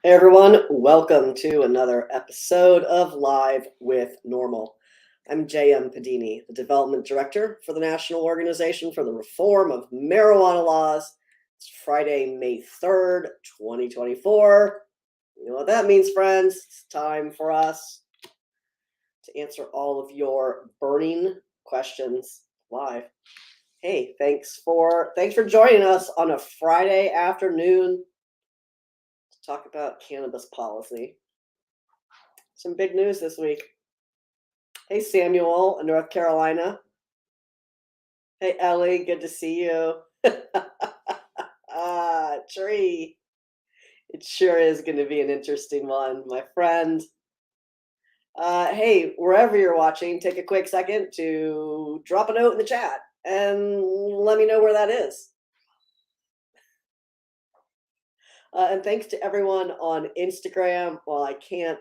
Hey everyone, welcome to another episode of Live with Normal. I'm J.M. Padini, the Development Director for the National Organization for the Reform of Marijuana Laws. It's Friday, May 3rd, 2024. You know what that means, friends? It's time for us to answer all of your burning questions live. Hey, thanks for joining us on a Friday afternoon talk about cannabis policy. Some big news this week. Hey, Samuel in North Carolina. Hey, Ellie, good to see you. Tree. It sure is going to be an interesting one, my friend. Hey, wherever you're watching, take a quick second to drop a note in the chat and let me know where that is. And thanks to everyone on Instagram. While I can't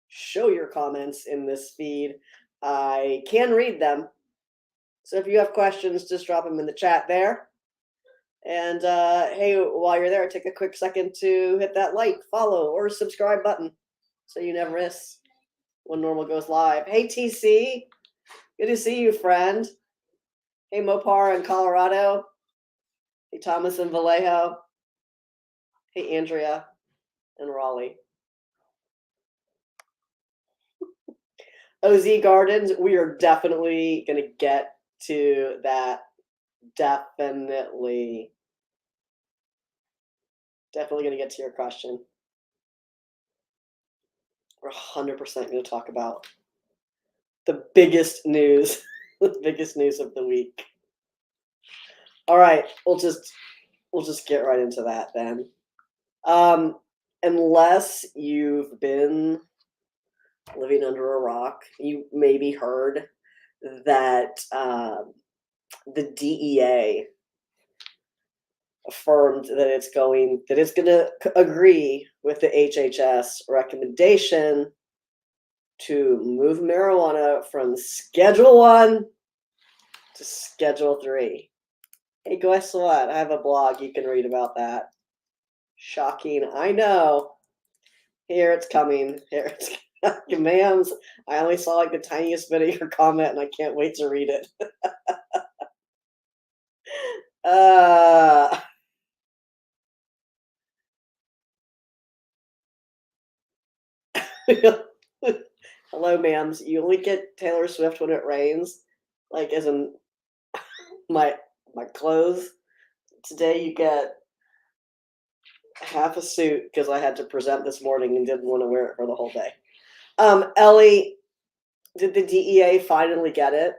show your comments in this feed, I can read them. So if you have questions, just drop them in the chat there. And hey, while you're there, take a quick second to hit that like, follow, or subscribe button so you never miss when NORML goes live. Hey, TC. Good to see you, friend. Hey, Mopar in Colorado. Hey, Thomas in Vallejo. Hey, Andrea in Raleigh. OZ Gardens, we are definitely going to get to that. Definitely going to get to your question. We're 100% going to talk about the biggest news, the biggest news of the week. All right, we'll just get right into that then. Unless you've been living under a rock, you maybe heard that the DEA affirmed that it's going to agree with the HHS recommendation to move marijuana from Schedule 1 to Schedule 3. Hey, guess what? I have a blog. You can read about that. Shocking. I know. Here it's coming. Here it's coming. Ma'ams, I only saw like the tiniest bit of your comment and I can't wait to read it. Hello, ma'ams. You only get Taylor Swift when it rains, like as in my clothes. Today you get half a suit because I had to present this morning and didn't want to wear it for the whole day. Ellie, did the DEA finally get it?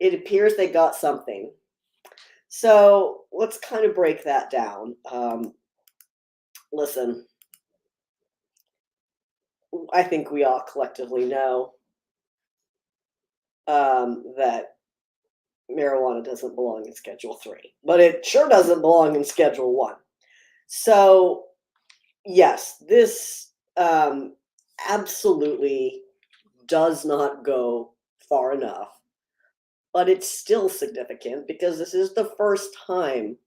It appears they got something. So let's kind of break that down. Listen, I think we all collectively know that marijuana doesn't belong in Schedule 3, but it sure doesn't belong in Schedule 1. So, yes, this absolutely does not go far enough, but it's still significant because this is the first time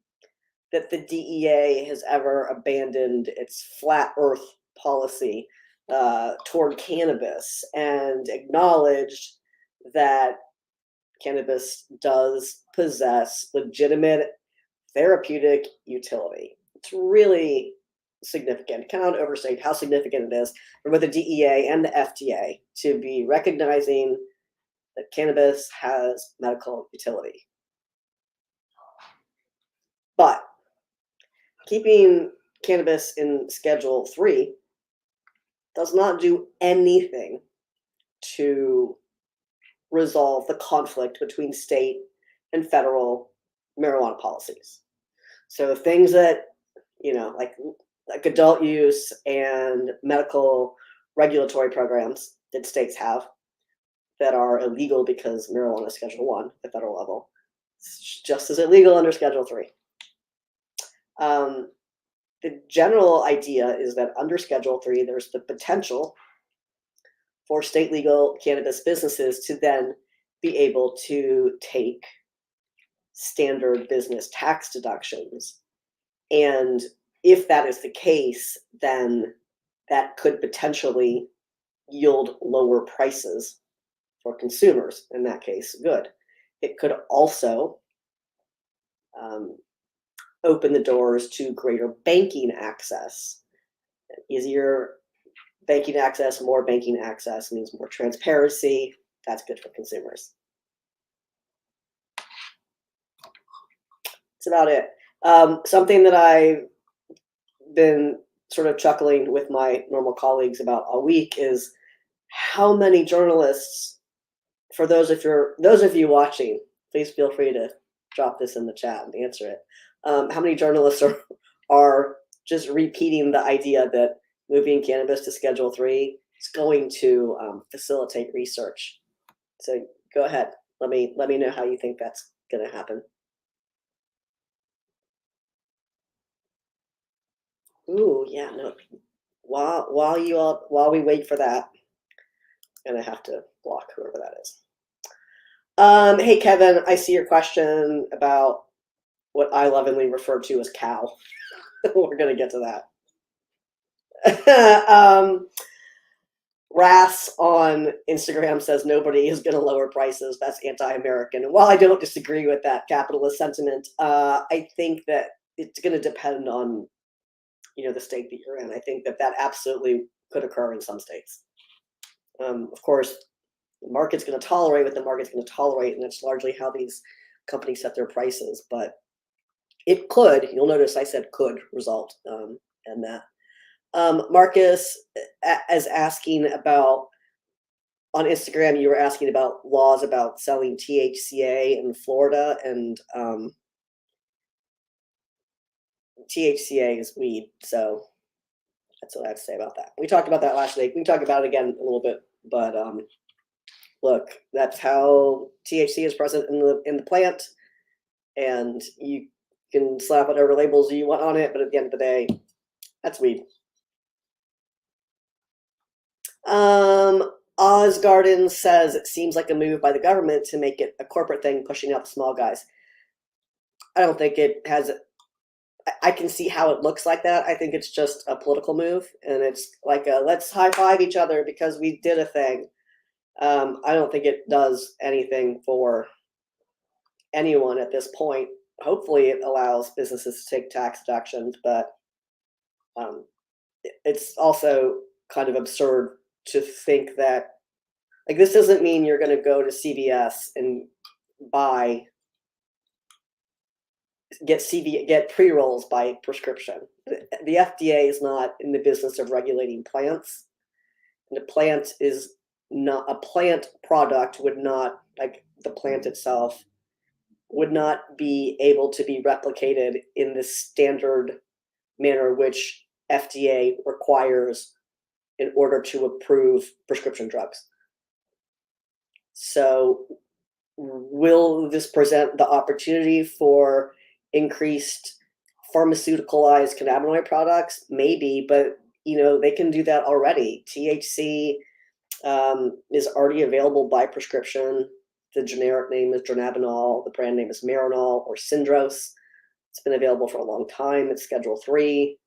that the DEA has ever abandoned its flat earth policy toward cannabis and acknowledged that cannabis does possess legitimate therapeutic utility. It's really significant. Cannot overstate how significant it is for both the DEA and the FDA to be recognizing that cannabis has medical utility. But keeping cannabis in Schedule 3 does not do anything to resolve the conflict between state and federal marijuana policies. So things that, like adult use and medical regulatory programs that states have that are illegal because marijuana is Schedule 1 at the federal level, it's just as illegal under Schedule 3. The general idea is that under Schedule 3, there's the potential for state legal cannabis businesses to then be able to take standard business tax deductions and if that is the case, then that could potentially yield lower prices for consumers. In that case, good. It could also open the doors to greater banking access. Easier banking access, more banking access means more transparency. That's good for consumers. That's about it. Something that I've been sort of chuckling with my normal colleagues about all week is how many journalists, for those of you watching, please feel free to drop this in the chat and answer it. How many journalists are just repeating the idea that moving cannabis to Schedule 3 is going to facilitate research? So go ahead. Let me know how you think that's going to happen. Ooh, yeah, no. While we wait for that, I'm gonna have to block whoever that is. Hey Kevin, I see your question about what I lovingly refer to as cow. We're gonna get to that. Ras on Instagram says nobody is gonna lower prices. That's anti-American. And while I don't disagree with that capitalist sentiment, I think that it's gonna depend on the state that you're in. I think that absolutely could occur in some states. Of course, the market's going to tolerate what the market's going to tolerate, and that's largely how these companies set their prices. But it could, you'll notice I said could result in that. Marcus is asking about, on Instagram, you were asking about laws about selling THCA in Florida, and THCA is weed, so that's what I have to say about that. We talked about that last week. We can talk about it again a little bit, but look, that's how THC is present in the plant, and you can slap whatever labels you want on it, but at the end of the day, that's weed. Oz Garden says it seems like a move by the government to make it a corporate thing, pushing out the small guys. I don't think it has. I can see how it looks like that. I think it's just a political move, and it's like let's high five each other because we did a thing. I don't think it does anything for anyone at this point. Hopefully it allows businesses to take tax deductions, but it's also kind of absurd to think that, like, this doesn't mean you're going to go to CVS and get pre-rolls by prescription. The FDA is not in the business of regulating plants. The plant is not a plant product, would not, like the plant itself, would not be able to be replicated in the standard manner which FDA requires in order to approve prescription drugs. So will this present the opportunity for increased pharmaceuticalized cannabinoid products? Maybe, but they can do that already. THC is already available by prescription. The generic name is dronabinol. The brand name is Marinol or Syndros. It's been available for a long time. It's Schedule 3.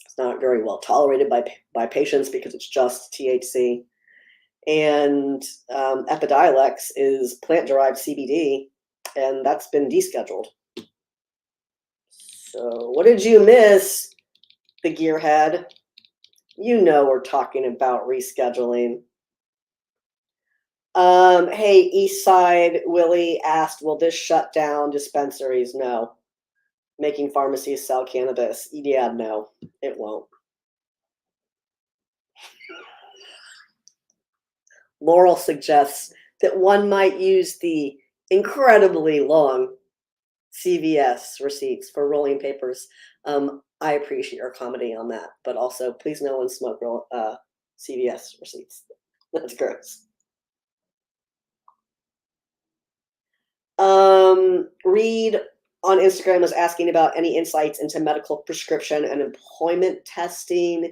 It's not very well tolerated by patients because it's just THC. And Epidiolex is plant-derived CBD, and that's been descheduled. So what did you miss, the gearhead? We're talking about rescheduling. Hey, Eastside Willie asked, will this shut down dispensaries? No. Making pharmacies sell cannabis? Yeah, no, it won't. Laurel suggests that one might use the incredibly long CVS receipts for rolling papers. I appreciate your comedy on that, but also please no one smoke CVS receipts. That's gross. Reed on Instagram was asking about any insights into medical prescription and employment testing.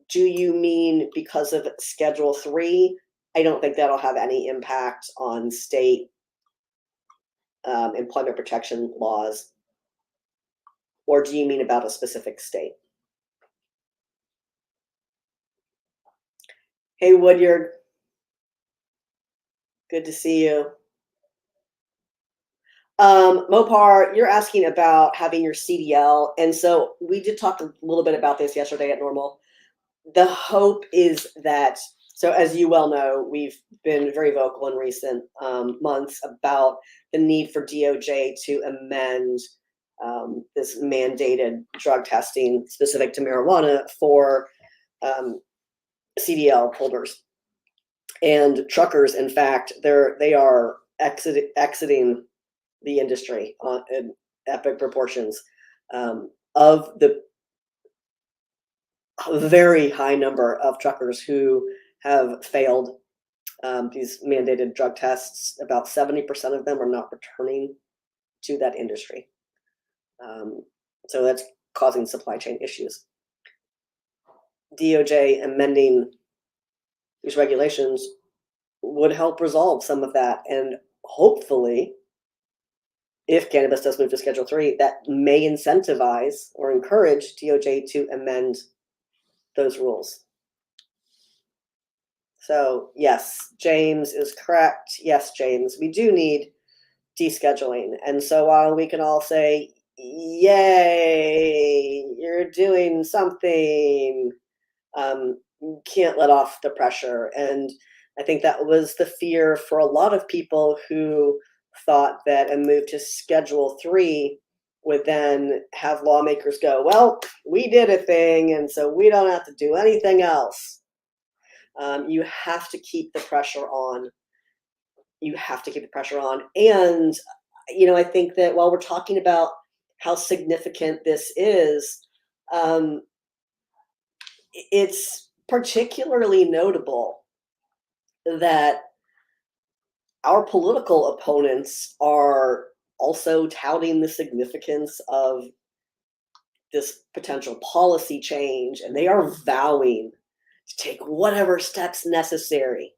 Do you mean because of Schedule 3? I don't think that'll have any impact on state employment protection laws. Or do you mean about a specific state? Hey, Woodyard, good to see you. Mopar, you're asking about having your CDL. And so we did talk a little bit about this yesterday at NORML. The hope is that, so as you well know, we've been very vocal in recent months about the need for DOJ to amend this mandated drug testing specific to marijuana for CDL holders. And truckers, in fact, they are exiting the industry in epic proportions. Of the very high number of truckers who have failed these mandated drug tests, about 70% of them are not returning to that industry. So that's causing supply chain issues. DOJ amending these regulations would help resolve some of that, and hopefully, if cannabis does move to Schedule 3, that may incentivize or encourage DOJ to amend those rules. So yes, James is correct. Yes, James, we do need descheduling. And so while we can all say, yay, you're doing something, you can't let off the pressure. And I think that was the fear for a lot of people who thought that a move to Schedule 3 would then have lawmakers go, well, we did a thing, and so we don't have to do anything else. You have to keep the pressure on. You have to keep the pressure on. And, I think that while we're talking about how significant this is, it's particularly notable that our political opponents are also touting the significance of this potential policy change, and they are vowing to take whatever steps necessary,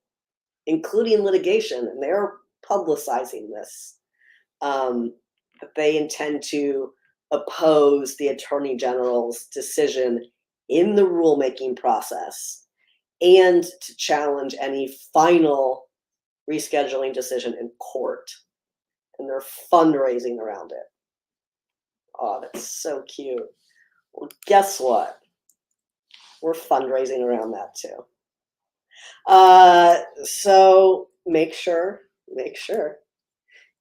including litigation, and they're publicizing this, that they intend to oppose the Attorney General's decision in the rulemaking process and to challenge any final rescheduling decision in court. And they're fundraising around it. Oh, that's so cute. Well, guess what? We're fundraising around that too. So make sure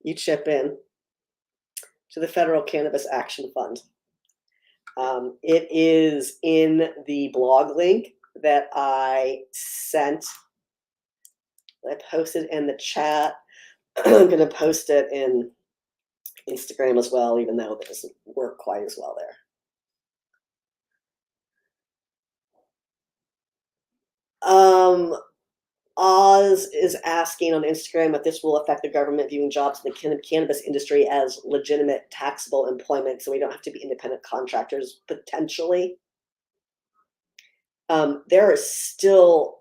you chip in to the Federal Cannabis Action Fund. It is in the blog link that I sent. I posted in the chat. I'm going to post it in Instagram as well, even though it doesn't work quite as well there. Oz is asking on Instagram if this will affect the government viewing jobs in the cannabis industry as legitimate taxable employment, so we don't have to be independent contractors, potentially. There are still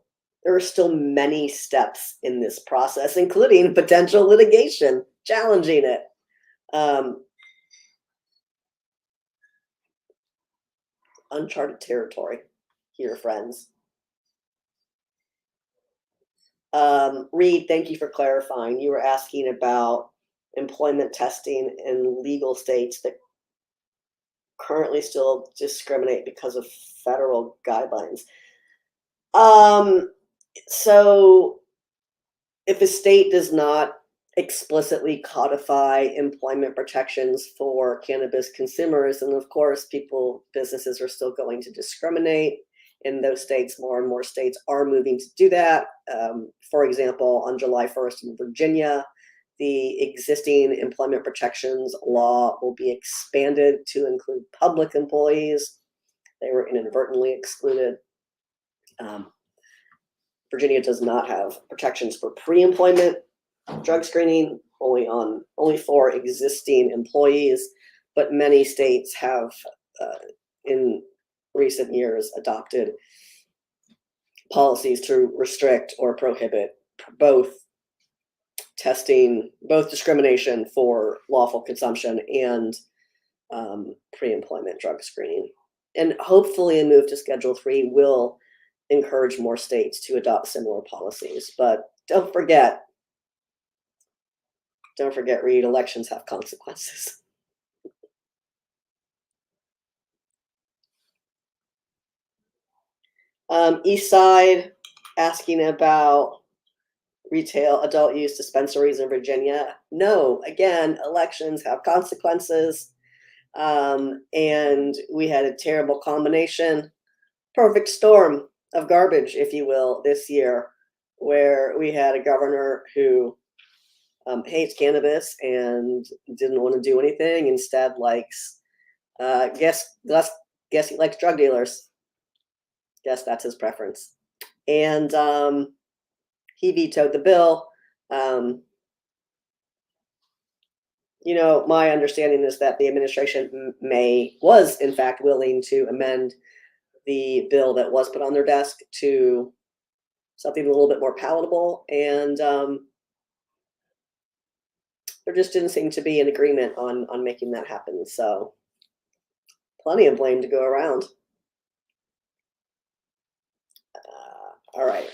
many steps in this process, including potential litigation challenging it. Uncharted territory here, friends. Reed, thank you for clarifying. You were asking about employment testing in legal states that currently still discriminate because of federal guidelines. So if a state does not explicitly codify employment protections for cannabis consumers, and of course, businesses are still going to discriminate in those states. More and more states are moving to do that. For example, on July 1st in Virginia, the existing employment protections law will be expanded to include public employees. They were inadvertently excluded. Virginia does not have protections for pre-employment drug screening, only for existing employees, but many states have in recent years adopted policies to restrict or prohibit both discrimination for lawful consumption and pre-employment drug screening. And hopefully a move to Schedule 3 will encourage more states to adopt similar policies. But don't forget, Reed, elections have consequences. East Side asking about retail adult use dispensaries in Virginia. No, again, elections have consequences. And we had a terrible combination, perfect storm of garbage, if you will, this year, where we had a governor who hates cannabis and didn't want to do anything, instead likes, guess he likes drug dealers. Guess that's his preference. And he vetoed the bill. My understanding is that the administration was in fact willing to amend the bill that was put on their desk to something a little bit more palatable, and there just didn't seem to be an agreement on making that happen. So plenty of blame to go around. All right.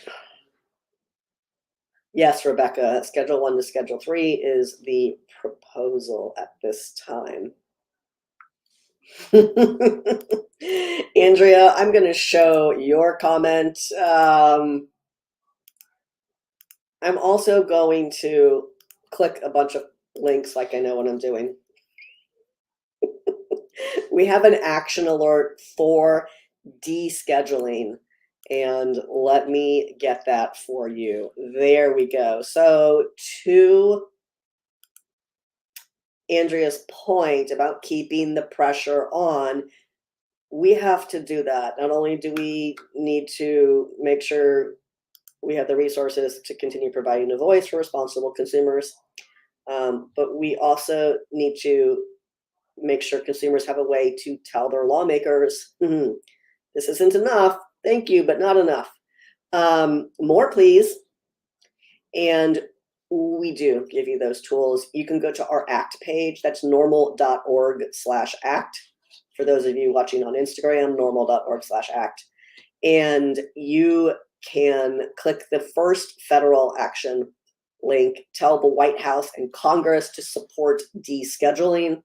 Yes, Rebecca, Schedule 1 to Schedule 3 is the proposal at this time. Andrea, I'm going to show your comment. I'm also going to click a bunch of links like I know what I'm doing. We have an action alert for descheduling, and let me get that for you. There we go. So to Andrea's point about keeping the pressure on, we have to do that. Not only do we need to make sure we have the resources to continue providing a voice for responsible consumers, but we also need to make sure consumers have a way to tell their lawmakers, this isn't enough, thank you, but not enough. More, please. And we do give you those tools. You can go to our ACT page. That's normal.org/ACT. For those of you watching on Instagram, normal.org/ACT. And you can click the first federal action link, tell the White House and Congress to support descheduling.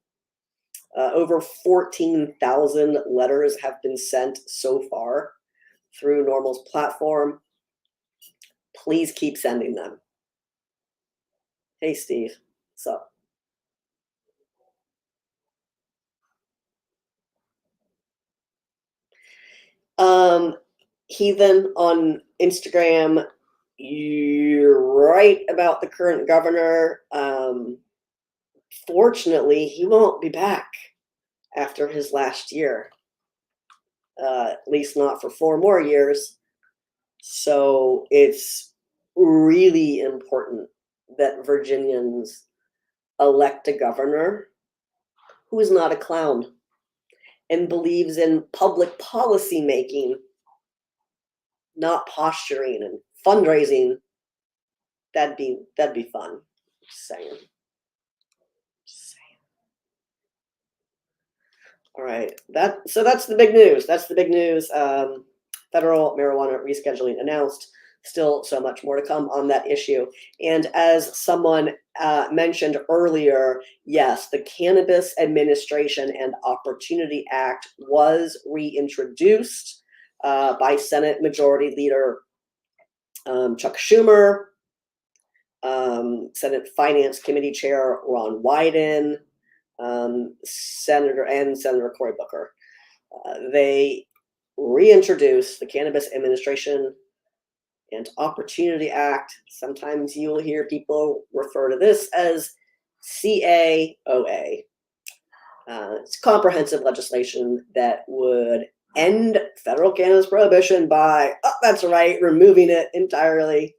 Over 14,000 letters have been sent so far through NORML's platform. Please keep sending them. Hey, Steve, what's up? Heathen on Instagram, you're right about the current governor. Fortunately, he won't be back after his last year, at least not for 4 more years. So it's really important that Virginians elect a governor who is not a clown and believes in public policy making, not posturing and fundraising. That'd be fun. Just saying. All right, so that's the big news. Federal marijuana rescheduling announced. Still so much more to come on that issue. And as someone mentioned earlier, yes, the Cannabis Administration and Opportunity Act was reintroduced by Senate Majority Leader Chuck Schumer, Senate Finance Committee Chair Ron Wyden, Senator Cory Booker. They reintroduced the Cannabis Administration and Opportunity Act. Sometimes you'll hear people refer to this as CAOA. It's comprehensive legislation that would end federal cannabis prohibition by, that's right, removing it entirely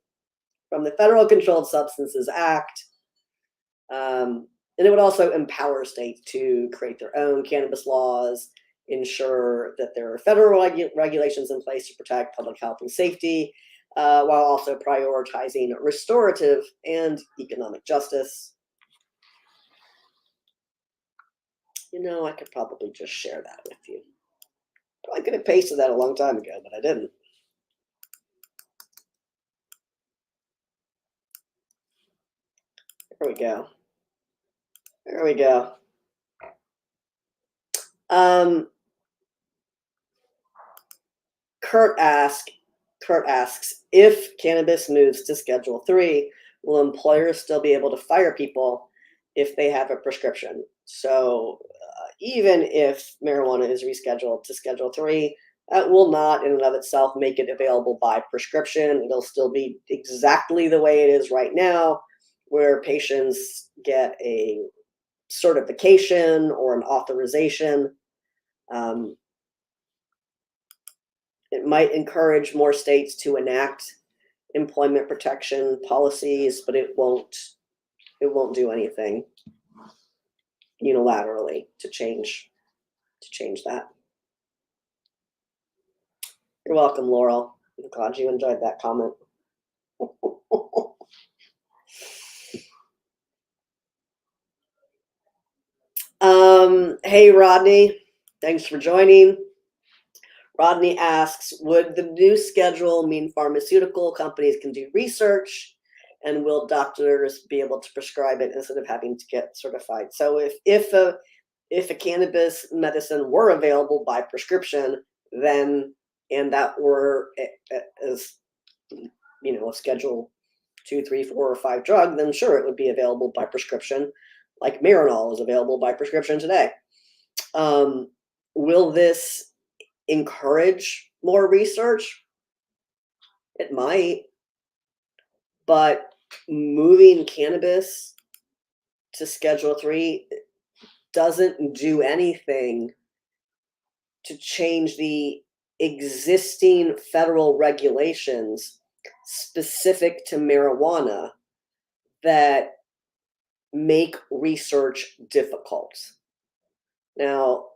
from the Federal Controlled Substances Act. And it would also empower states to create their own cannabis laws, ensure that there are federal regulations in place to protect public health and safety, while also prioritizing restorative and economic justice. I could probably just share that with you. Probably could have pasted that a long time ago, but I didn't. There we go. There we go. Kurt asks, if cannabis moves to Schedule 3, will employers still be able to fire people if they have a prescription? So even if marijuana is rescheduled to Schedule 3, that will not in and of itself make it available by prescription. It'll still be exactly the way it is right now, where patients get a certification or an authorization. It might encourage more states to enact employment protection policies, but it won't do anything unilaterally to change that. You're welcome, Laurel. I'm glad you enjoyed that comment. Hey, Rodney. Thanks for joining. Rodney asks, would the new schedule mean pharmaceutical companies can do research, and will doctors be able to prescribe it instead of having to get certified? So if a cannabis medicine were available by prescription, then, and that were as a Schedule 2, 3, 4, or 5 drug, then sure, it would be available by prescription, like Marinol is available by prescription today. Will this encourage more research? It might, but moving cannabis to Schedule 3 doesn't do anything to change the existing federal regulations specific to marijuana that make research difficult. Now,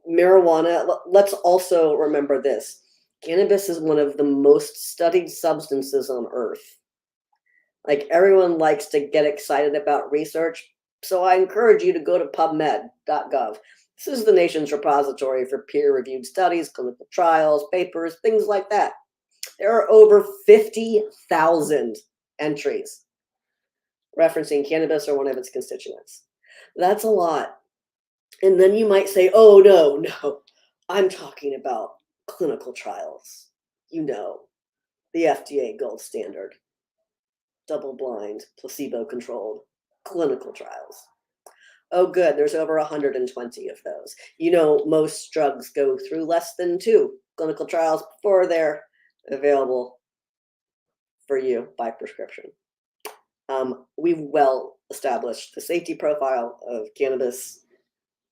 marijuana, let's also remember this. Cannabis is one of the most studied substances on earth. Like, everyone likes to get excited about research, so I encourage you to go to pubmed.gov. This is the nation's repository for peer-reviewed studies, clinical trials, papers, things like that. There are over 50,000 entries referencing cannabis or one of its constituents. That's a lot. And then you might say, oh, no, I'm talking about clinical trials. The FDA gold standard, double-blind, placebo-controlled clinical trials. Oh, good, there's over 120 of those. Most drugs go through less than 2 clinical trials before they're available for you by prescription. We've well established the safety profile of cannabis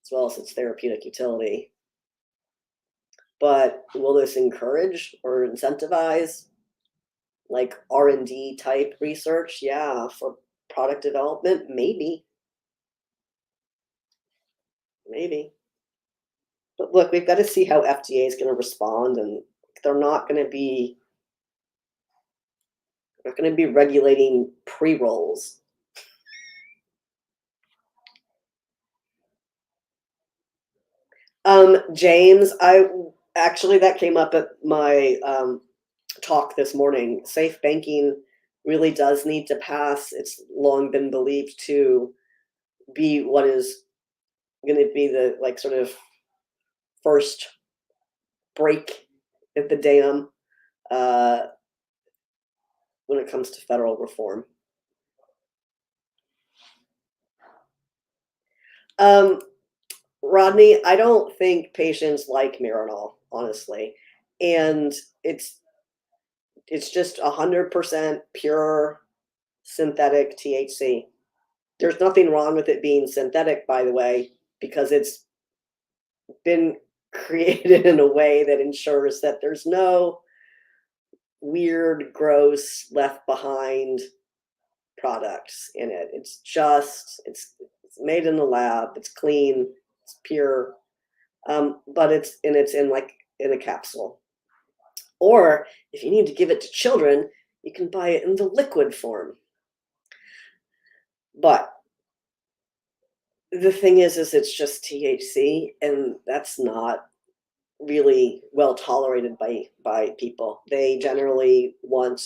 as well as its therapeutic utility. But will this encourage or incentivize like R&D type research? Yeah, for product development, maybe. But look, we've got to see how FDA is going to respond, and they're not going to be regulating pre-rolls. James, that came up at my talk this morning. Safe banking really does need to pass. It's long been believed to be what is going to be the sort of first break at the dam when it comes to federal reform. Rodney, I don't think patients like Marinol, honestly, and it's just 100% pure synthetic THC. There's nothing wrong with it being synthetic, by the way, because it's been created in a way that ensures that there's no weird, gross, left behind products in it. It's made in the lab. It's clean. It's pure. But it's in a capsule. Or if you need to give it to children, you can buy it in the liquid form. But The thing is it's just THC, and that's not really well tolerated by people. They generally want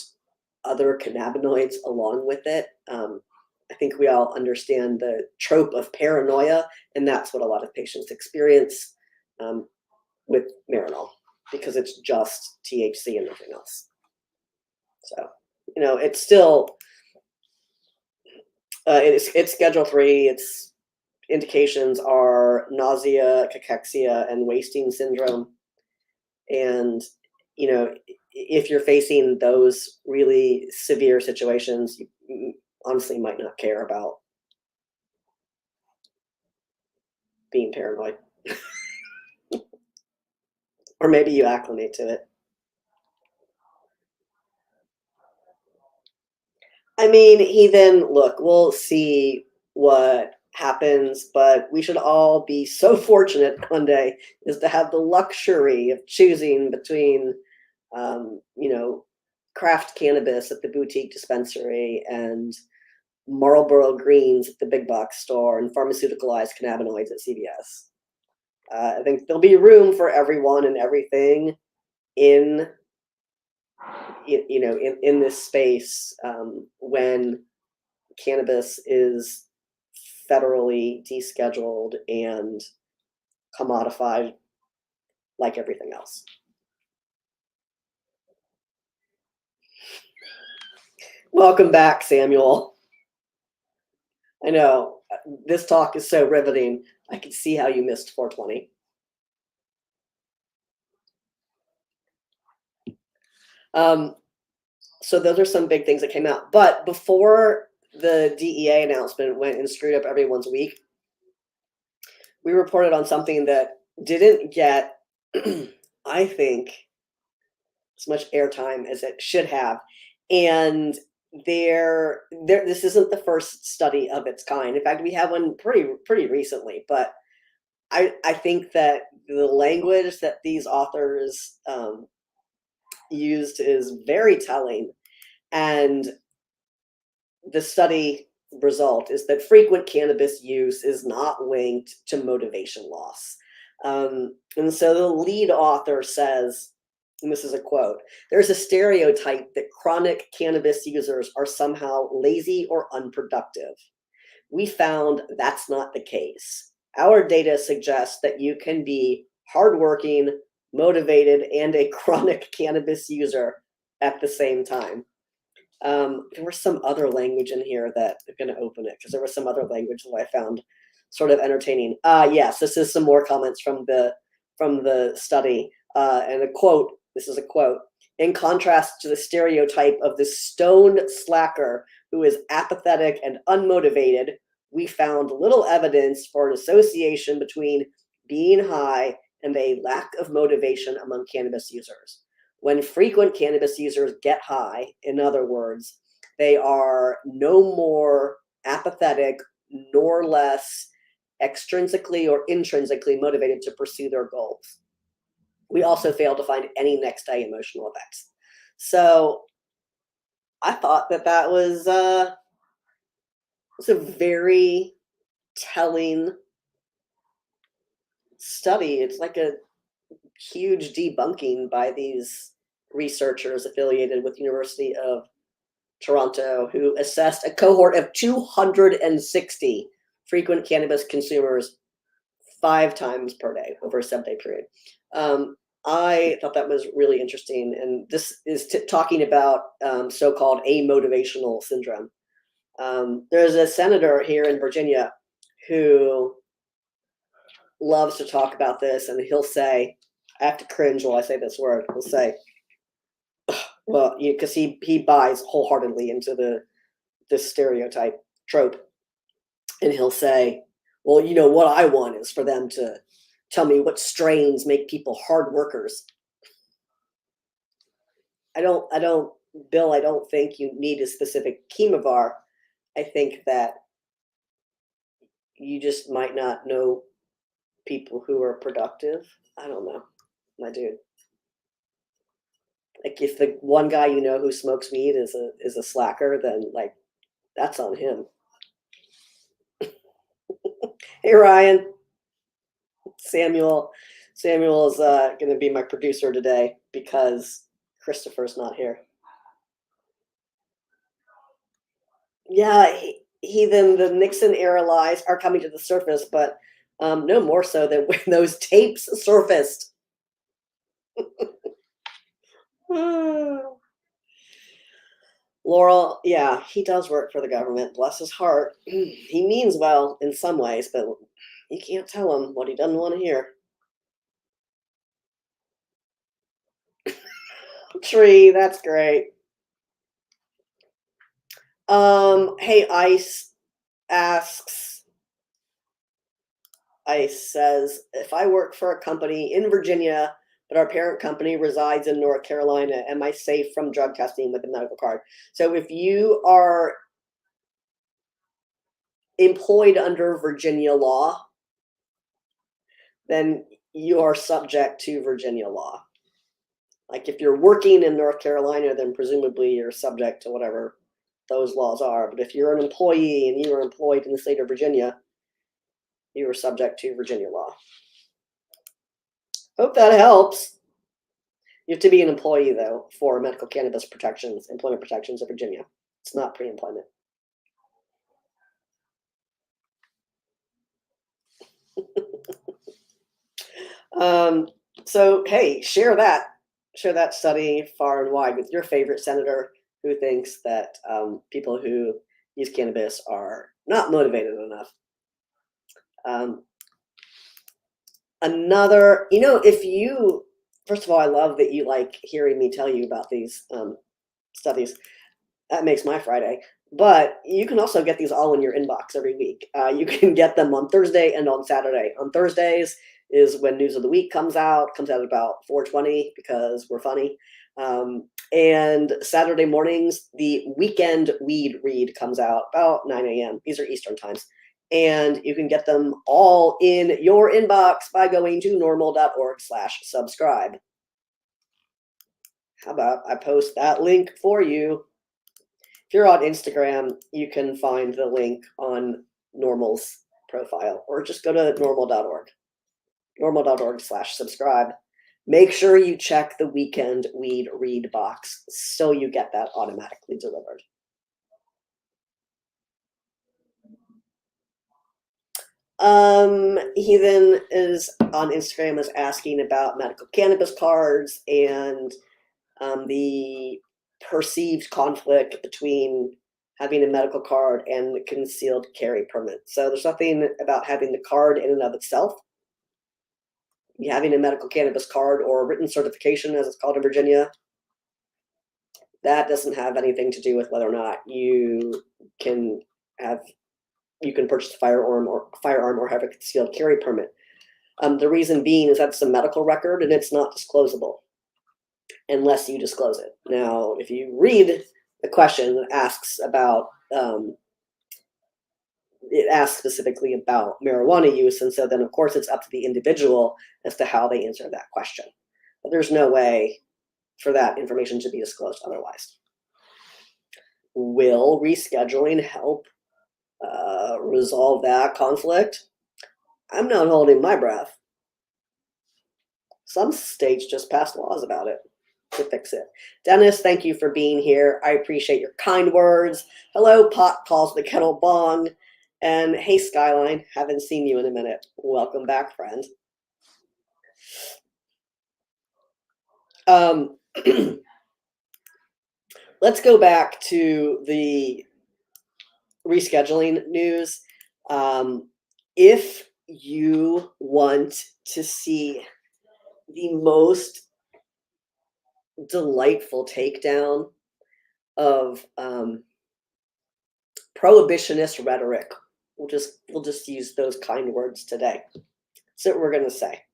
other cannabinoids along with it. I think we all understand the trope of paranoia, and that's what a lot of patients experience with Marinol because it's just THC and nothing else. So, it's still it's Schedule 3. Its indications are nausea, cachexia, and wasting syndrome. And if you're facing those really severe situations, you honestly might not care about being paranoid, or maybe you acclimate to it. I mean, look, we'll see what happens, but we should all be so fortunate one day is to have the luxury of choosing between, um, you know, craft cannabis at the boutique dispensary and Marlboro Greens at the big box store and pharmaceuticalized cannabinoids at CVS. I think there'll be room for everyone and everything in in this space when cannabis is federally descheduled and commodified like everything else. Welcome back, Samuel. I know this talk is so riveting. I can see how you missed 420. So those are some big things that came out. But before the DEA announcement went and screwed up everyone's week, we reported on something that didn't get, I think, as much airtime as it should have. And this isn't the first study of its kind. In fact, we have one pretty recently. But I think that the language that these authors used is very telling. And the study result is that frequent cannabis use is not linked to motivation loss. And so the lead author says, and this is a quote, "There's a stereotype that chronic cannabis users are somehow lazy or unproductive. We found that's not the case. Our data suggests that you can be hardworking, motivated, and a chronic cannabis user at the same time." There was some other language in here that I'm going to open it because there was some other language that I found sort of entertaining. Yes, this is some more comments from the study, and a quote. This is a quote. "In contrast to the stereotype of the stoned slacker who is apathetic and unmotivated, we found little evidence for an association between being high and a lack of motivation among cannabis users. When frequent cannabis users get high, in other words, they are no more apathetic nor less extrinsically or intrinsically motivated to pursue their goals. We also failed to find any next day emotional effects." So I thought that was a very telling study. It's like a huge debunking by these researchers affiliated with University of Toronto, who assessed a cohort of 260 frequent cannabis consumers 5 times per day over a 7-day period. I thought that was really interesting, and this is talking about so-called amotivational syndrome. There's a senator here in Virginia who loves to talk about this, and he'll say, I have to cringe while I say this word, he'll say, well, because he buys wholeheartedly into this stereotype trope, and he'll say, well, what I want is for them to tell me what strains make people hard workers. Bill, I don't think you need a specific chemovar. I think that you just might not know people who are productive. I don't know, my dude. Like, if the one guy who smokes weed is a slacker, then like that's on him. Hey, Ryan. Samuel. Samuel is going to be my producer today because Christopher's not here. Yeah, then the Nixon era lies are coming to the surface, but no more so than when those tapes surfaced. Laurel, yeah, he does work for the government. Bless his heart. He means well in some ways, but you can't tell him what he doesn't want to hear. Tree, that's great. Hey, asks, Ice says, if I work for a company in Virginia, but our parent company resides in North Carolina, am I safe from drug testing with a medical card? So if you are employed under Virginia law, then you are subject to Virginia law. Like if you're working in North Carolina, then presumably you're subject to whatever those laws are. But if you're an employee and you are employed in the state of Virginia, you are subject to Virginia law. Hope that helps. You have to be an employee, though, for medical cannabis protections, employment protections of Virginia. It's not pre-employment. So, hey, share that study far and wide with your favorite senator who thinks that people who use cannabis are not motivated enough. Another, if you, first of all, I love that you like hearing me tell you about these studies. That makes my Friday. But you can also get these all in your inbox every week. You can get them on Thursday and on Saturday. On Thursdays is when News of the Week comes out at about 4:20 because we're funny. And Saturday mornings, the Weekend Weed Read comes out about 9 a.m. These are Eastern times. And you can get them all in your inbox by going to norml.org/subscribe. How about I post that link for you? If you're on Instagram, you can find the link on NORML's profile, or just go to norml.org, norml.org/subscribe. Make sure you check the Weekend Weed Read box so you get that automatically delivered. He then is on Instagram is asking about medical cannabis cards and the perceived conflict between having a medical card and the concealed carry permit. So there's nothing about having the card in and of itself. Having a medical cannabis card or a written certification, as it's called in Virginia, that doesn't have anything to do with whether or not you can purchase a firearm or have a concealed carry permit. The reason being is that's a medical record and it's not disclosable unless you disclose it. Now, if you read the question, it asks specifically about marijuana use, and so then of course it's up to the individual as to how they answer that question. But there's no way for that information to be disclosed otherwise. Will rescheduling help resolve that conflict? I'm not holding my breath. Some states just passed laws about it to fix it. Dennis, thank you for being here. I appreciate your kind words. Hello, pot calls the kettle bong. And hey, Skyline, haven't seen you in a minute. Welcome back, friend. Let's go back to the rescheduling news. If you want to see the most delightful takedown of prohibitionist rhetoric, we'll just use those kind words today. That's what we're going to say.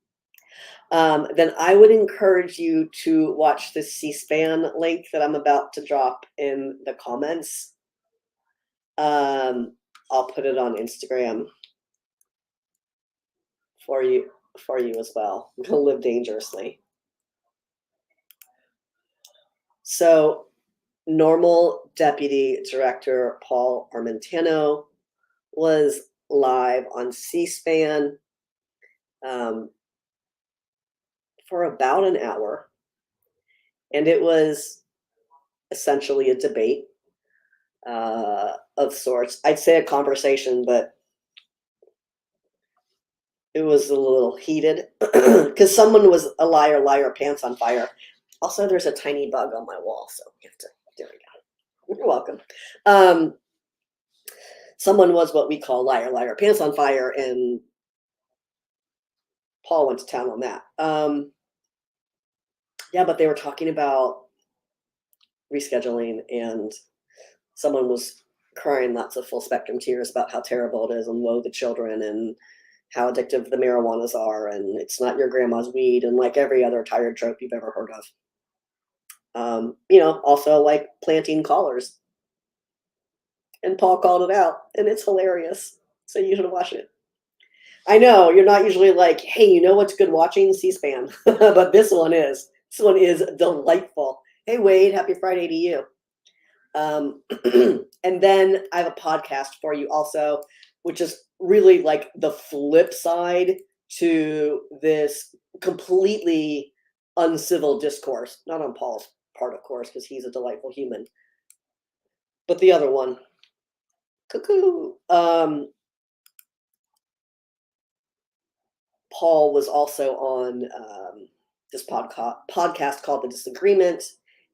Then I would encourage you to watch the C-SPAN link that I'm about to drop in the comments. I'll put it on Instagram for you as well. Live dangerously. So, NORML Deputy Director Paul Armentano was live on C-SPAN for about an hour, and it was essentially a debate of sorts. I'd say a conversation, but it was a little heated because someone was a liar, liar, pants on fire. Also, there's a tiny bug on my wall, so you have to. There we go. You're welcome. Someone was what we call liar, liar, pants on fire, and Paul went to town on that. Yeah, but they were talking about rescheduling, and someone was crying lots of full spectrum tears about how terrible it is and woe the children and how addictive the marijuanas are, and it's not your grandma's weed, and like every other tired trope you've ever heard of. Also like planting collars. And Paul called it out, and it's hilarious. So you should watch it. I know you're not usually like, hey, you know what's good watching? C-SPAN. But this one is. This one is delightful. Hey, Wade, happy Friday to you. And then I have a podcast for you also, which is really like the flip side to this completely uncivil discourse. Not on Paul's part, of course, because he's a delightful human. But the other one. Cuckoo. Paul was also on this podcast called The Disagreement,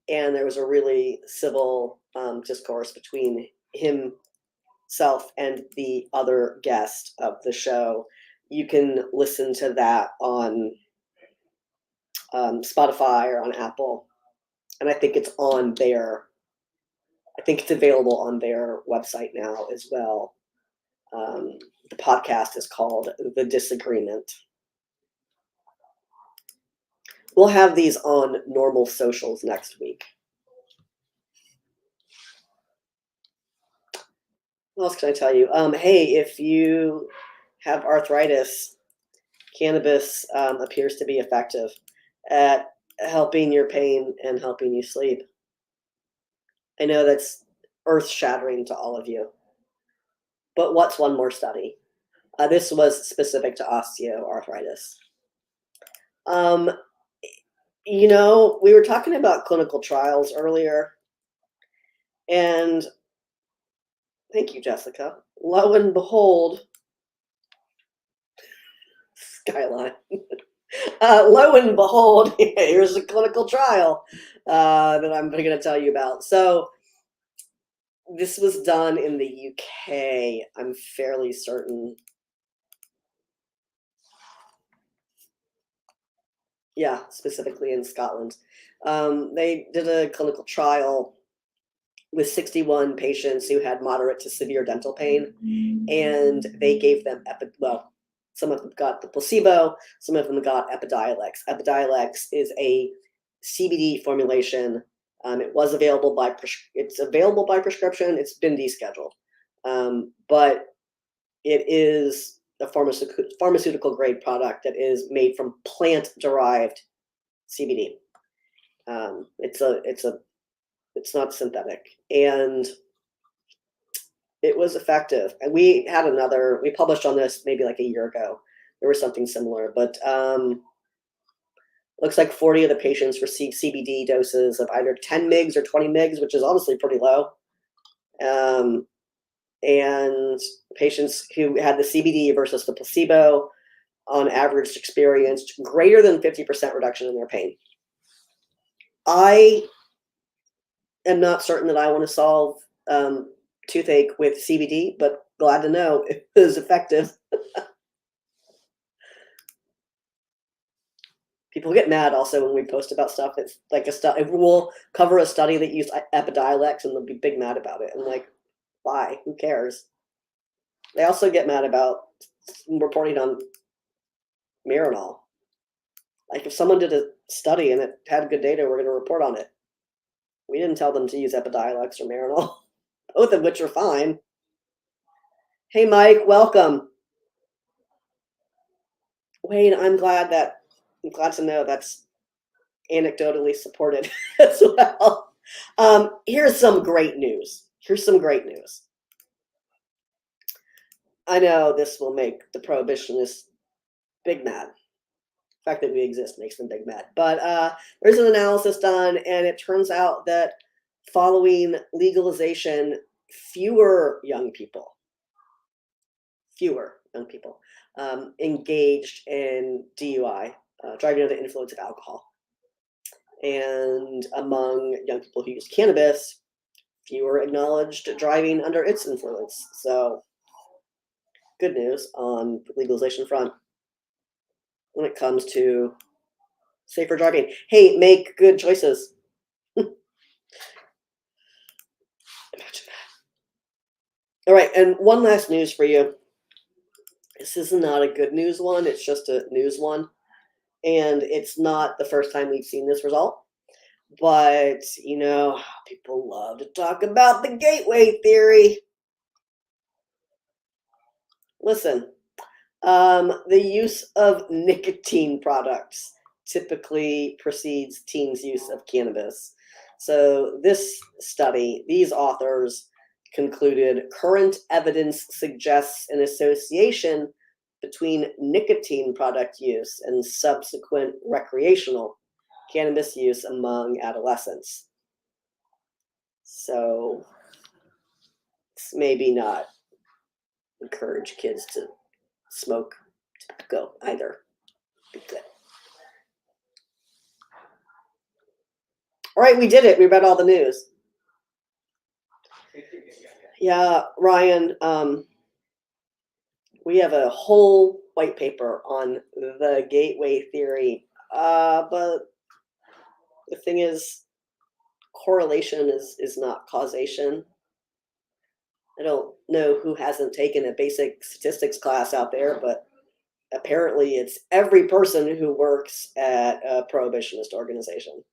and there was a really civil discourse between himself and the other guest of the show. You can listen to that on Spotify or on Apple, and I think it's on their. I think it's available on their website now as well. The podcast is called The Disagreement. We'll have these on NORML socials next week. What else can I tell you? Hey, if you have arthritis, cannabis appears to be effective at helping your pain and helping you sleep. I know that's earth-shattering to all of you. But what's one more study? This was specific to osteoarthritis. We were talking about clinical trials earlier, and thank you, Jessica. Lo and behold, Skyline. Lo and behold, here's a clinical trial that I'm going to tell you about. So this was done in the UK, I'm fairly certain. Yeah, specifically in Scotland. They did a clinical trial with 61 patients who had moderate to severe dental pain, and they gave them some of them got the placebo, some of them got Epidiolex. Epidiolex is a CBD formulation. It's available by prescription. It's been descheduled, but it is a pharmaceutical grade product that is made from plant derived CBD. It's not synthetic, and it was effective. And we published on this maybe like a year ago. There was something similar, but looks like 40 of the patients received CBD doses of either 10 mgs or 20 mgs, which is honestly pretty low. And patients who had the CBD versus the placebo on average experienced greater than 50% reduction in their pain. I am not certain that I want to solve toothache with CBD, but glad to know it was effective. People get mad also when we post about stuff that's like we'll cover a study that used Epidiolex and they'll be big mad about it. I'm like, why? Who cares? They also get mad about reporting on Marinol. Like if someone did a study and it had good data, we're going to report on it. We didn't tell them to use Epidiolex or Marinol, both of which are fine. Hey, Mike, welcome. Wayne, I'm glad to know that's anecdotally supported as well. Here's some great news. I know this will make the prohibitionists big mad. The fact that we exist makes them big mad. But there's an analysis done, and it turns out that following legalization, fewer young people engaged in DUI, driving under the influence of alcohol. And among young people who use cannabis, fewer acknowledged driving under its influence. So good news on the legalization front when it comes to safer driving. Hey, make good choices. Imagine that. All right, and one last news for you. This is not a good news one, it's just a news one. And it's not the first time we've seen this result. But, people love to talk about the gateway theory. Listen, the use of nicotine products typically precedes teens' use of cannabis. So this study, these authors concluded current evidence suggests an association between nicotine product use and subsequent recreational cannabis use among adolescents. So it's maybe not encourage kids to smoke tobacco either. Be good. All right, we did it. We read all the news. Yeah, Ryan, we have a whole white paper on the gateway theory. But the thing is, correlation is not causation. I don't know who hasn't taken a basic statistics class out there, but apparently it's every person who works at a prohibitionist organization.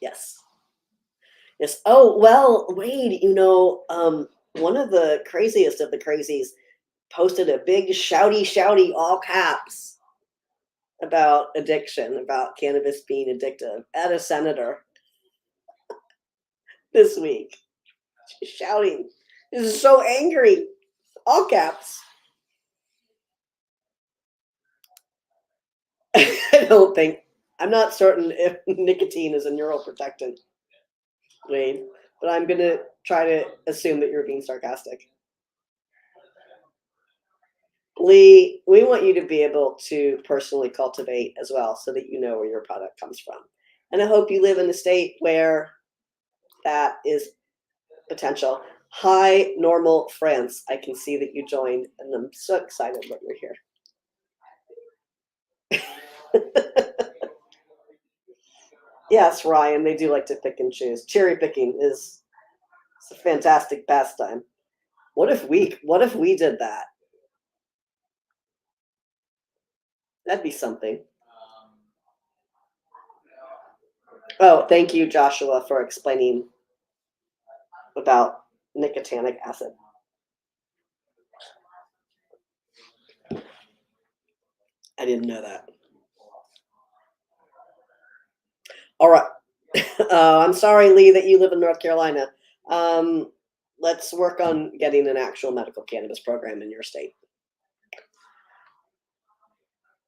Yes. Yes. Oh, well, Wade, one of the craziest of the crazies posted a big shouty, all caps about addiction, about cannabis being addictive at a senator this week. She's shouting. This is so angry. All caps. I'm not certain if nicotine is a neuroprotectant, Wade, but I'm going to try to assume that you're being sarcastic. Lee, we want you to be able to personally cultivate as well so that you know where your product comes from. And I hope you live in a state where that is potential. Hi, NORML France. I can see that you joined, and I'm so excited that you're here. Yes, Ryan, they do like to pick and choose. Cherry picking is a fantastic pastime. What if we did that? That'd be something. Oh, thank you, Joshua, for explaining about nicotinic acid. I didn't know that. All right. I'm sorry, Lee, that you live in North Carolina. Let's work on getting an actual medical cannabis program in your state.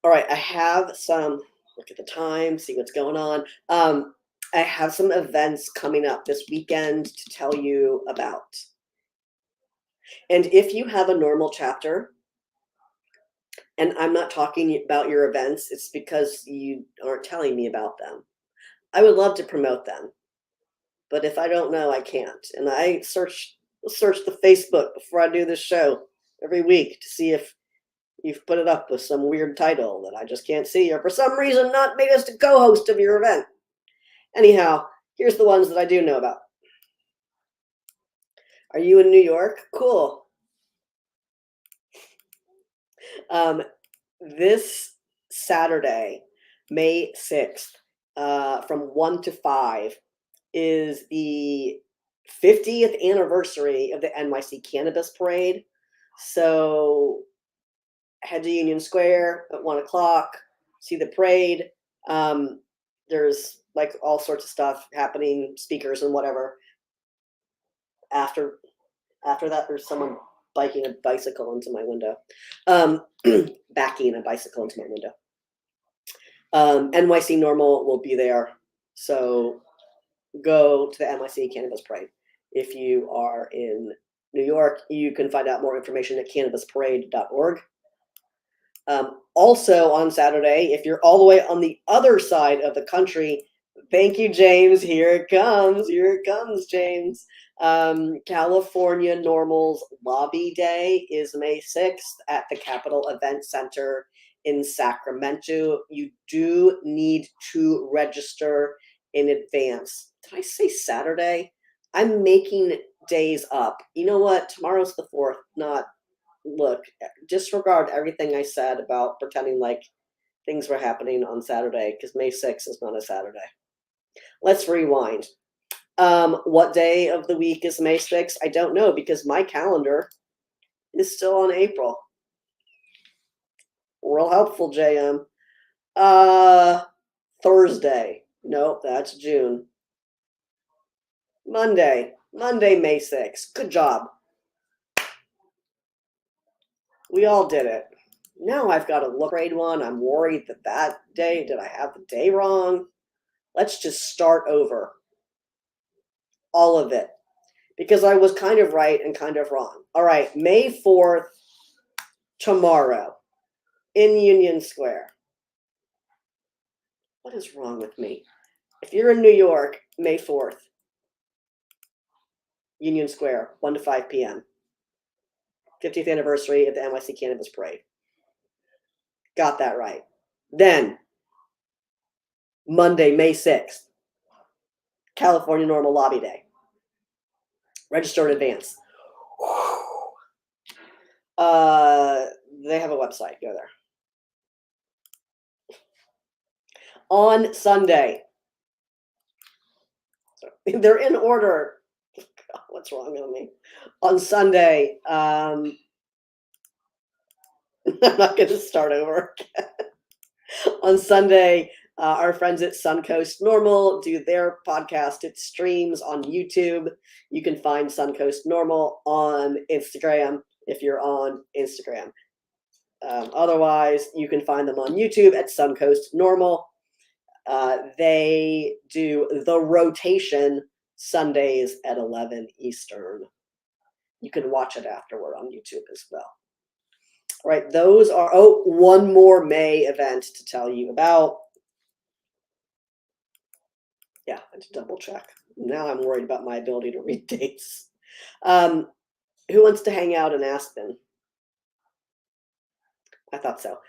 All right, I have some, look at the time, see what's going on. I have some events coming up this weekend to tell you about. And if you have a NORML chapter, and I'm not talking about your events, it's because you aren't telling me about them. I would love to promote them, but if I don't know, I can't. And I search the Facebook before I do this show every week to see if you've put it up with some weird title that I just can't see, or for some reason not made us the co-host of your event. Anyhow, here's the ones that I do know about. Are you in New York? Cool. This Saturday, May 6th, from 1 to 5, is the 50th anniversary of the NYC Cannabis Parade. So head to Union Square at 1 o'clock, see the parade. there's like all sorts of stuff happening, speakers and whatever. After that, there's someone biking a bicycle into my window, backing a bicycle into my window. NYC NORML will be there, so go to the NYC Cannabis Parade. If you are in New York, you can find out more information at cannabisparade.org. Also on Saturday, if you're all the way on the other side of the country, thank you, James. Here it comes. Here it comes, James. California NORML's Lobby Day is May 6th at the Capitol Event Center in Sacramento. You do need to register in advance. Did I say Saturday? I'm making days up. You know what? Tomorrow's the 4th, not. Look, disregard everything I said about pretending like things were happening on Saturday, because May 6th is not a Saturday. Let's rewind. What day of the week is May 6th? I don't know, because my calendar is still on April. Real helpful, JM. Thursday. Nope, that's June. Monday, May 6th. Good job. We all did it. Now I've got to look grade one. I'm worried that day, did I have the day wrong? Let's just start over. All of it. Because I was kind of right and kind of wrong. All right, May 4th, tomorrow, in Union Square. What is wrong with me? If you're in New York, May 4th, Union Square, 1 to 5 p.m. 50th anniversary of the NYC Cannabis Parade. Got that right. Then, Monday, May 6th, California NORML Lobby Day. Register in advance. They have a website. Go there. On Sunday, they're in order. God, what's wrong with me? On Sunday, I'm not going to start over again. On Sunday, our friends at Suncoast NORML do their podcast. It streams on YouTube. You can find Suncoast NORML on Instagram if you're on Instagram. Otherwise, you can find them on YouTube at Suncoast NORML. They do The Rotation Sundays at 11 Eastern. You can watch it afterward on YouTube as well. All right, those are, one more May event to tell you about. Yeah, I had to double check. Now I'm worried about my ability to read dates. Who wants to hang out in Aspen? I thought so.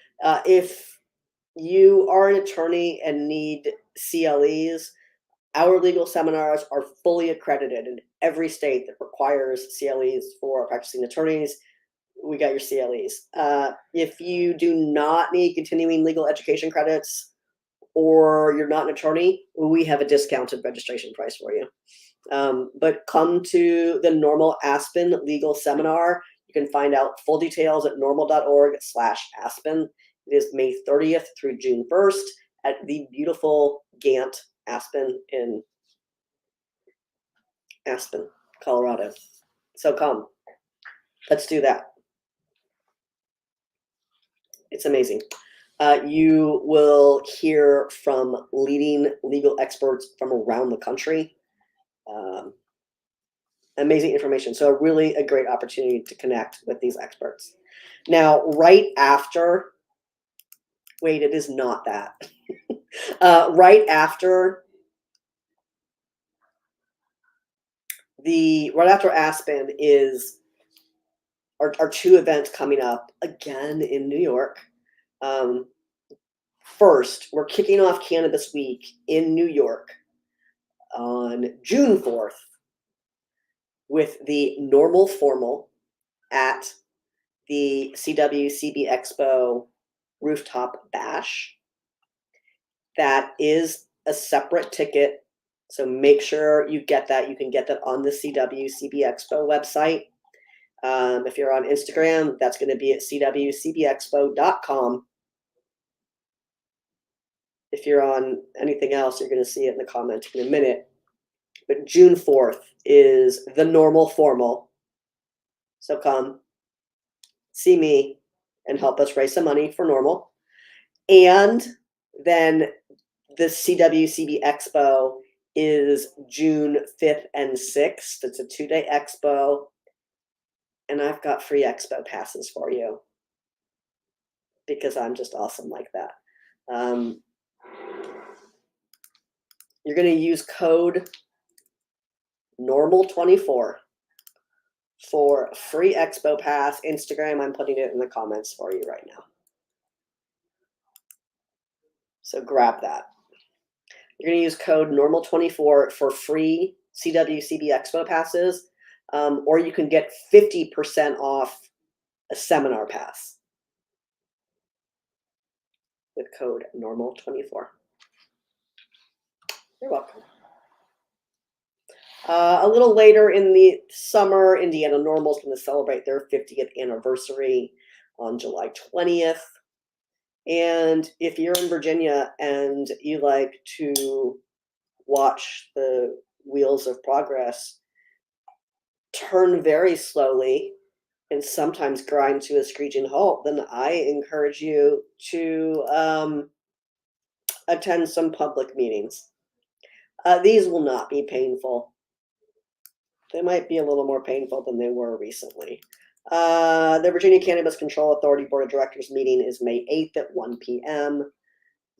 If you are an attorney and need CLEs, our legal seminars are fully accredited in every state that requires CLEs for practicing attorneys. We got your CLEs. If you do not need continuing legal education credits or you're not an attorney, we have a discounted registration price for you. But come to the NORML Aspen Legal Seminar. You can find out full details at norml.org/Aspen. It is May 30th through June 1st at the beautiful Gant Aspen in Aspen, Colorado. So come. Let's do that. It's amazing. You will hear from leading legal experts from around the country. Amazing information. So really a great opportunity to connect with these experts. Now, right after, wait, it is not that. Right after Aspen is our two events coming up again in New York. First, we're kicking off Cannabis Week in New York on June 4th with the NORML Formal at the CWCB Expo Rooftop Bash. That is a separate ticket, so make sure you get that. You can get that on the CWCB Expo website. If you're on Instagram, that's going to be at cwcbexpo.com. If you're on anything else, you're going to see it in the comments in a minute. But June 4th is the NORML formal. So come see me and help us raise some money for NORML. And then the CWCB Expo is June 5th and 6th. It's a 2-day expo. And I've got free expo passes for you because I'm just awesome like that. You're going to use code NORML24 for a free expo pass. Instagram, I'm putting it in the comments for you right now. So grab that. You're going to use code NORML24 for free CWCB Expo passes, or you can get 50% off a seminar pass with code NORML24. You're welcome. A little later in the summer, Indiana NORML is going to celebrate their 50th anniversary on July 20th. And if you're in Virginia and you like to watch the wheels of progress turn very slowly and sometimes grind to a screeching halt, then I encourage you to attend some public meetings. These will not be painful. They might be a little more painful than they were recently. The Virginia Cannabis Control Authority Board of Directors meeting is May 8th at 1 p.m.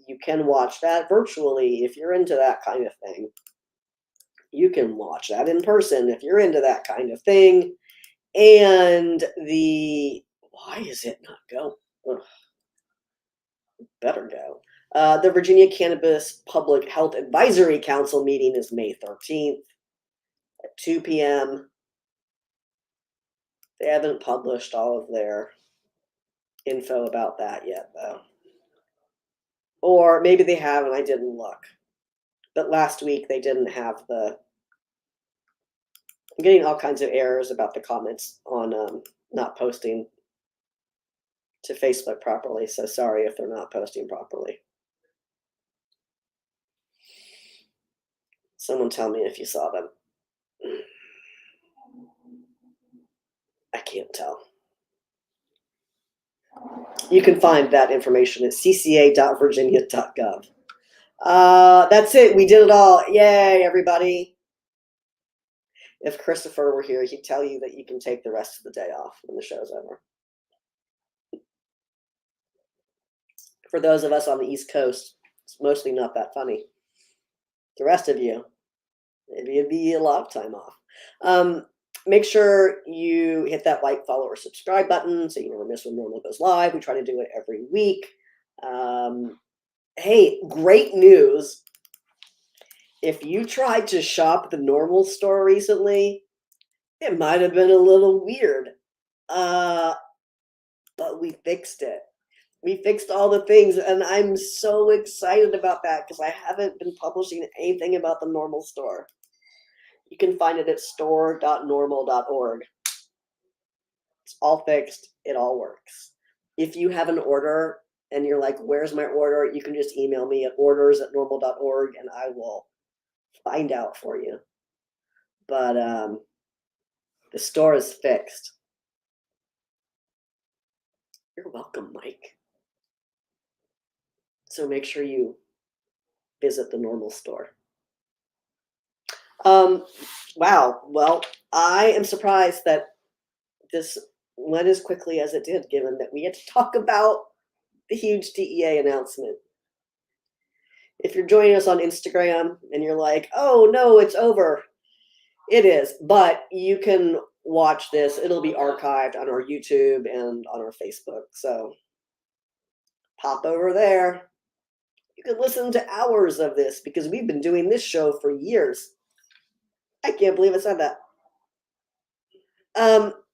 You can watch that virtually if you're into that kind of thing. You can watch that in person if you're into that kind of thing. And why is it not go? Ugh. Better go. The Virginia Cannabis Public Health Advisory Council meeting is May 13th at 2 p.m. They haven't published all of their info about that yet, though. Or maybe they have and I didn't look. But last week they didn't have I'm getting all kinds of errors about the comments on not posting to Facebook properly. So sorry if they're not posting properly. Someone tell me if you saw them. I can't tell. You can find that information at cca.virginia.gov. That's it. We did it all. Yay, everybody. If Christopher were here, he'd tell you that you can take the rest of the day off when the show's over. For those of us on the East Coast, it's mostly not that funny. The rest of you, maybe it'd be a lot of time off. Make sure you hit that like, follow, or subscribe button so you never miss when NORML goes live. We try to do it every week. Hey, great news. If you tried to shop the NORML store recently, it might have been a little weird. But we fixed it. We fixed all the things, and I'm so excited about that because I haven't been publishing anything about the NORML store. You can find it at store.norml.org. It's all fixed. It all works. If you have an order and you're like, where's my order? You can just email me at orders@norml.org and I will find out for you. But the store is fixed. You're welcome, Mike. So make sure you visit the NORML store. Wow. Well, I am surprised that this went as quickly as it did, given that we had to talk about the huge DEA announcement. If you're joining us on Instagram and you're like, oh no, it's over. It is, but you can watch this. It'll be archived on our YouTube and on our Facebook. So pop over there. You can listen to hours of this because we've been doing this show for years. I can't believe I said that.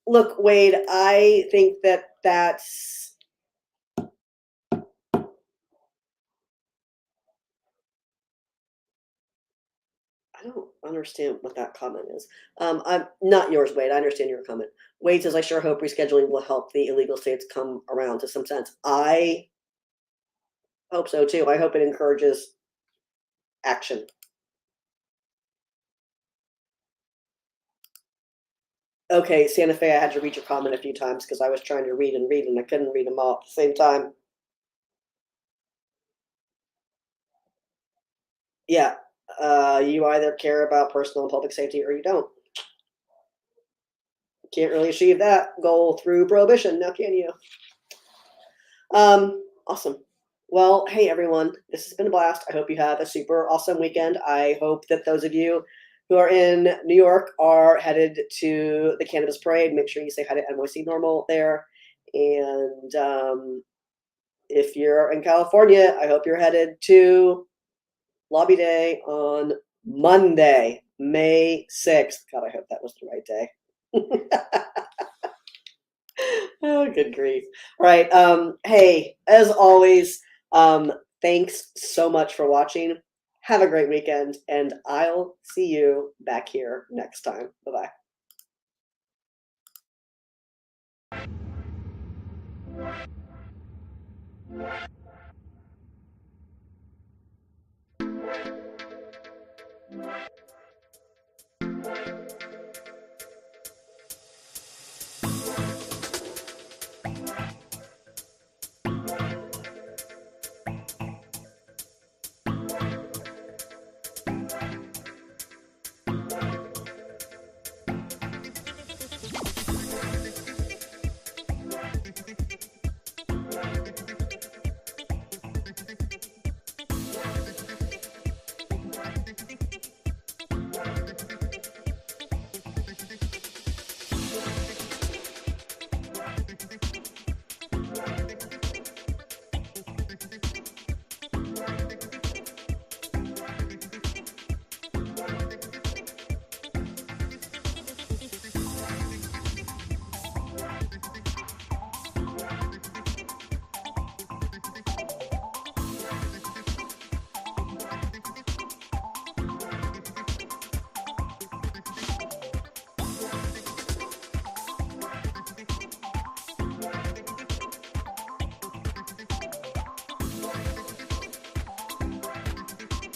Look, Wade, I think that's I don't understand what that comment is. I'm not yours, Wade. I understand your comment. Wade says, I sure hope rescheduling will help the illegal states come around to some sense. I Hope so too. I hope it encourages action. Okay, Santa Fe, I had to read your comment a few times because I was trying to read and I couldn't read them all at the same time. Yeah, you either care about personal and public safety or you don't. Can't really achieve that goal through prohibition, now can you? Awesome. Well, hey everyone, this has been a blast. I hope you have a super awesome weekend. I hope that those of you who are in New York are headed to the cannabis parade. Make sure you say hi to NYC Normal there. And if you're in California, I hope you're headed to Lobby Day on Monday, May 6th. God, I hope that was the right day. Oh, good grief. All right. Hey, as always, thanks so much for watching. Have a great weekend, and I'll see you back here next time. Bye bye.